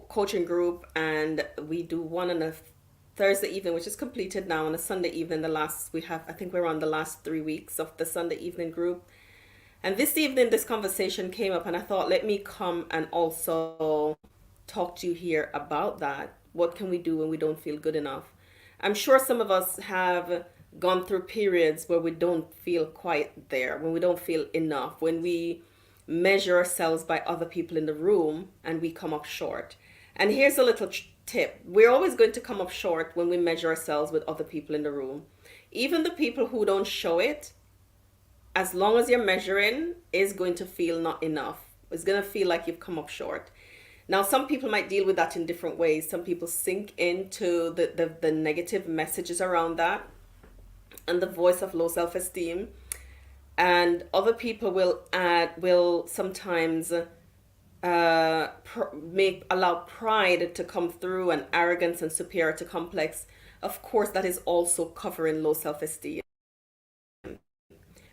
coaching group, and we do one on a Thursday evening, which is completed now, on a Sunday evening. The last we have, I think we're on the last 3 weeks of the Sunday evening group. And this evening, this conversation came up, and I thought, let me come and also talk to you here about that. What can we do when we don't feel good enough? I'm sure some of us have gone through periods where we don't feel quite there, when we don't feel enough, when we measure ourselves by other people in the room and we come up short. And here's a little tip: we're always going to come up short when we measure ourselves with other people in the room. Even the people who don't show it, as long as you're measuring, is going to feel not enough. It's going to feel like you've come up short. Now, some people might deal with that in different ways. Some people sink into the negative messages around that and the voice of low self-esteem. And other people will sometimes allow pride to come through, and arrogance and superiority complex. Of course, that is also covering low self-esteem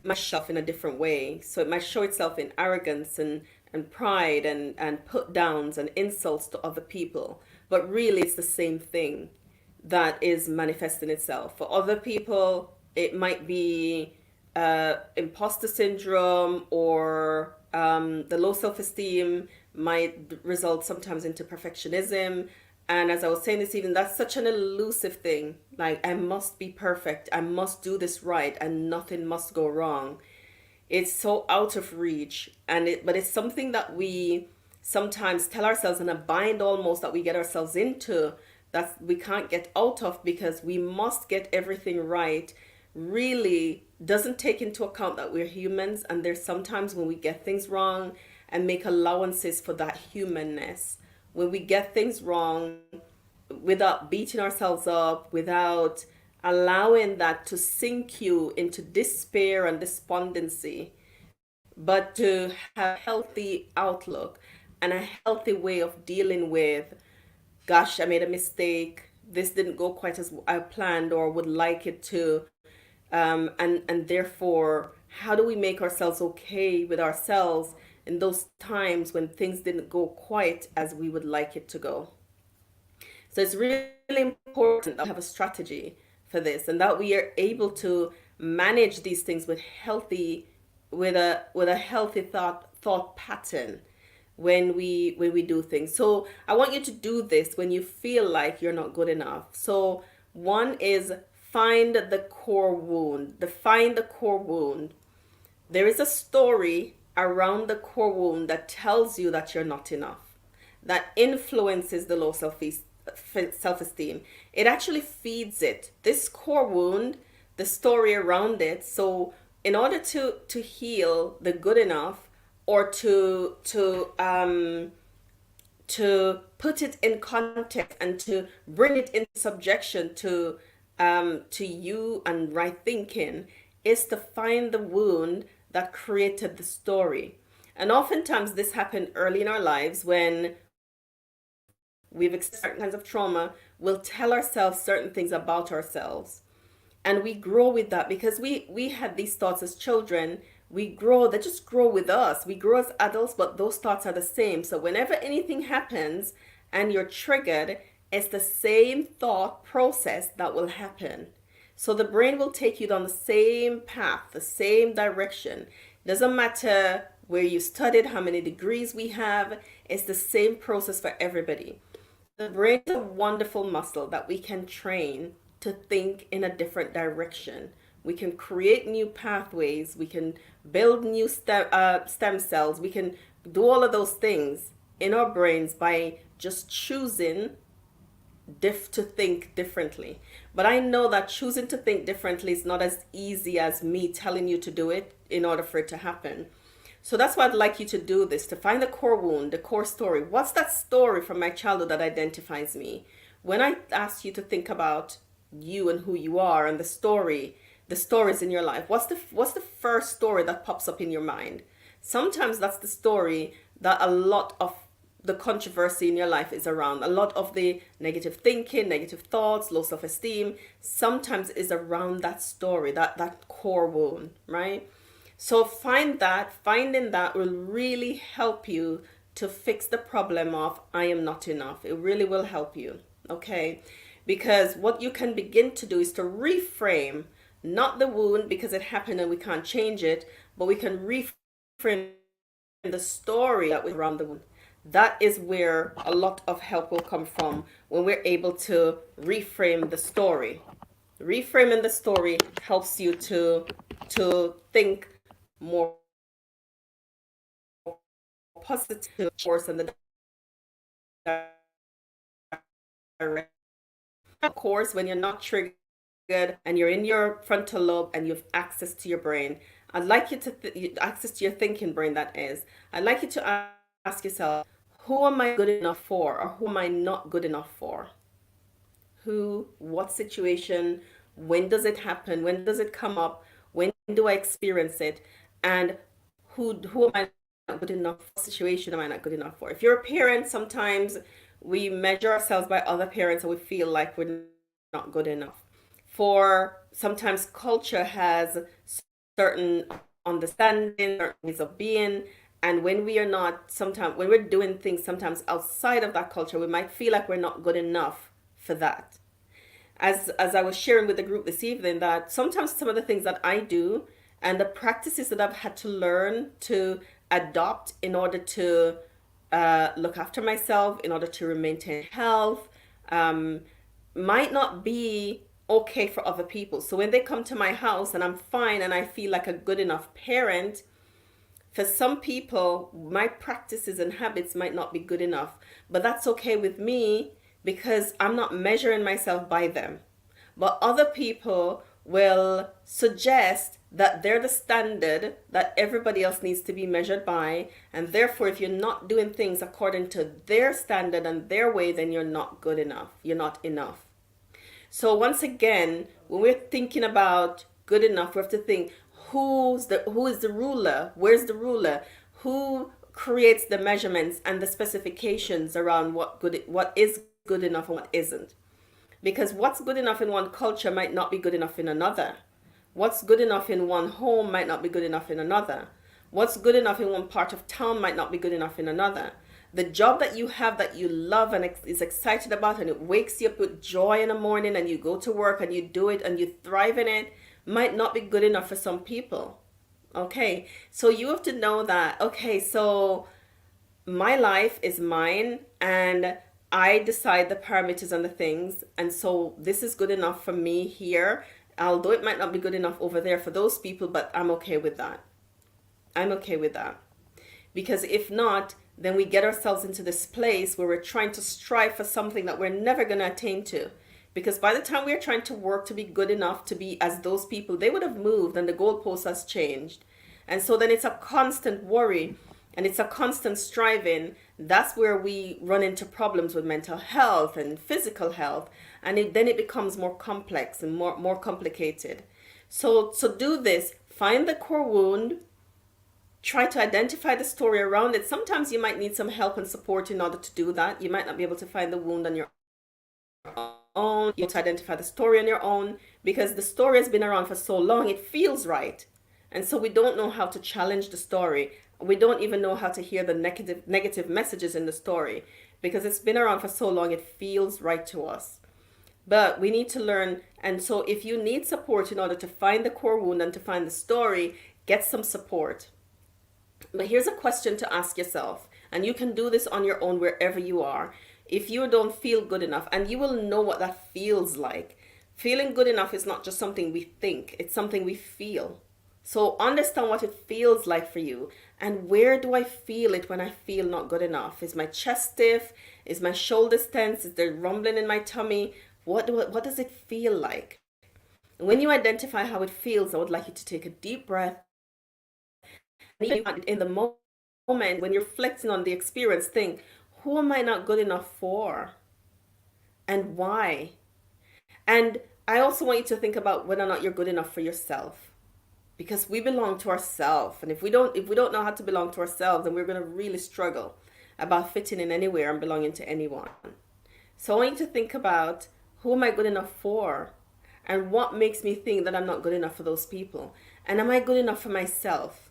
myself in a different way. So it might show itself in arrogance and pride and put downs and insults to other people. But really, it's the same thing that is manifesting itself. For other people, it might be imposter syndrome, or the low self-esteem might result sometimes into perfectionism. And as I was saying this evening, that's such an elusive thing. Like, I must be perfect, I must do this right, and nothing must go wrong. It's so out of reach, but it's something that we sometimes tell ourselves, in a bind almost, that we get ourselves into, that we can't get out of, because we must get everything right. Really doesn't take into account that we're humans, and there's sometimes when we get things wrong, and make allowances for that humanness. When we get things wrong, without beating ourselves up, without allowing that to sink you into despair and despondency, but to have a healthy outlook and a healthy way of dealing with, gosh, I made a mistake, this didn't go quite as I planned or would like it to. And therefore, how do we make ourselves okay with ourselves in those times when things didn't go quite as we would like it to go? So it's really important that we have a strategy for this, and that we are able to manage these things with a healthy thought pattern when we do things. So I want you to do this when you feel like you're not good enough. So one is, find the core wound. Define the core wound. There is a story around the core wound that tells you that you're not enough, that influences the low self-esteem. It actually feeds it. This core wound, the story around it. So in order to heal the good enough, or to put it in context and to bring it into subjection to you and right thinking, is to find the wound that created the story. And oftentimes this happened early in our lives when we've experienced certain kinds of trauma. We'll tell ourselves certain things about ourselves, and we grow with that because we had these thoughts as children. We grow, they just grow with us. We grow as adults, but those thoughts are the same. So whenever anything happens and you're triggered, it's the same thought process that will happen. So the brain will take you down the same path, the same direction. Doesn't matter where you studied, how many degrees we have, it's the same process for everybody. The brain is a wonderful muscle that we can train to think in a different direction. We can create new pathways. We can build new stem cells. We can do all of those things in our brains by just choosing to think differently. But I know that choosing to think differently is not as easy as me telling you to do it in order for it to happen. So that's why I'd like you to do this, to find the core wound, the core story. What's that story from my childhood that identifies me? When I ask you to think about you and who you are and the stories in your life, what's the first story that pops up in your mind? Sometimes that's the story that a lot of the controversy in your life is around. A lot of the negative thinking, negative thoughts, low self-esteem sometimes is around that story, that core wound, right? So finding that will really help you to fix the problem of I am not enough. It really will help you. Okay? Because what you can begin to do is to reframe not the wound because it happened and we can't change it, but we can reframe the story that was around the wound. That is where a lot of help will come from when we're able to reframe the story. Reframing the story helps you to think more positive course in the direction. Of course, when you're not triggered and you're in your frontal lobe and you have access to your brain, I'd like you to access to your thinking brain. That is, I'd like you to ask yourself, who am I good enough for, or who am I not good enough for? Who, what situation, when does it happen, when does it come up, when do I experience it, and who am I not good enough for? What situation am I not good enough for? If you're a parent, sometimes we measure ourselves by other parents and we feel like we're not good enough. For sometimes culture has certain understanding, certain ways of being, and when we are not, sometimes when we're doing things sometimes outside of that culture, we might feel like we're not good enough for that. As I was sharing with the group this evening, that sometimes some of the things that I do and the practices that I've had to learn to adopt in order to look after myself, in order to maintain health, um, might not be okay for other people. So when they come to my house and I'm fine and I feel like a good enough parent, for some people, my practices and habits might not be good enough, but that's okay with me because I'm not measuring myself by them. But other people will suggest that they're the standard that everybody else needs to be measured by, and therefore, if you're not doing things according to their standard and their way, then you're not good enough. You're not enough. So once again, when we're thinking about good enough, we have to think who is the ruler? Where's the ruler? Who creates the measurements and the specifications around what is good enough and what isn't? Because what's good enough in one culture might not be good enough in another. What's good enough in one home might not be good enough in another. What's good enough in one part of town might not be good enough in another. The job that you have that you love and is excited about and it wakes you up with joy in the morning and you go to work and you do it and you thrive in it might not be good enough for some people. Okay, so you have to know that, okay, so my life is mine and I decide the parameters and the things. And so this is good enough for me here, although it might not be good enough over there for those people, but I'm okay with that. I'm okay with that. Because if not, then we get ourselves into this place where we're trying to strive for something that we're never going to attain to. Because by the time we're trying to work to be good enough to be as those people, they would have moved and the goalpost has changed. And so then it's a constant worry and it's a constant striving. That's where we run into problems with mental health and physical health. And then it becomes more complex and more complicated. So do this. Find the core wound. Try to identify the story around it. Sometimes you might need some help and support in order to do that. You might not be able to find the wound on your own. You have to identify the story on your own because the story has been around for so long, it feels right. And so we don't know how to challenge the story. We don't even know how to hear the negative messages in the story because it's been around for so long, it feels right to us. But we need to learn. And so if you need support in order to find the core wound and to find the story, get some support. But here's a question to ask yourself, and you can do this on your own wherever you are. If you don't feel good enough, and you will know what that feels like. Feeling good enough is not just something we think, it's something we feel. So understand what it feels like for you. And where do I feel it when I feel not good enough? Is my chest stiff? Is my shoulders tense? Is there rumbling in my tummy? What does it feel like? When you identify how it feels, I would like you to take a deep breath. In the moment when you're reflecting on the experience, think, who am I not good enough for? And why? And I also want you to think about whether or not you're good enough for yourself. Because we belong to ourselves. And if we don't know how to belong to ourselves, then we're going to really struggle about fitting in anywhere and belonging to anyone. So I want you to think about, who am I good enough for? And what makes me think that I'm not good enough for those people? And am I good enough for myself?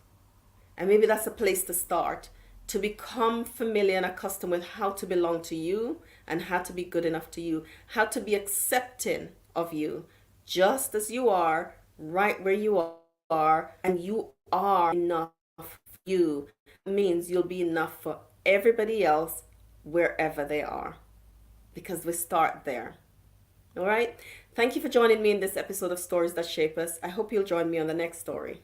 And maybe that's a place to start. to become familiar and accustomed with how to belong to you and how to be good enough to you, how to be accepting of you, just as you are, right where you are, and you are enough for you. It means you'll be enough for everybody else wherever they are, because we start there. All right. Thank you for joining me in this episode of Stories That Shape Us. I hope you'll join me on the next story.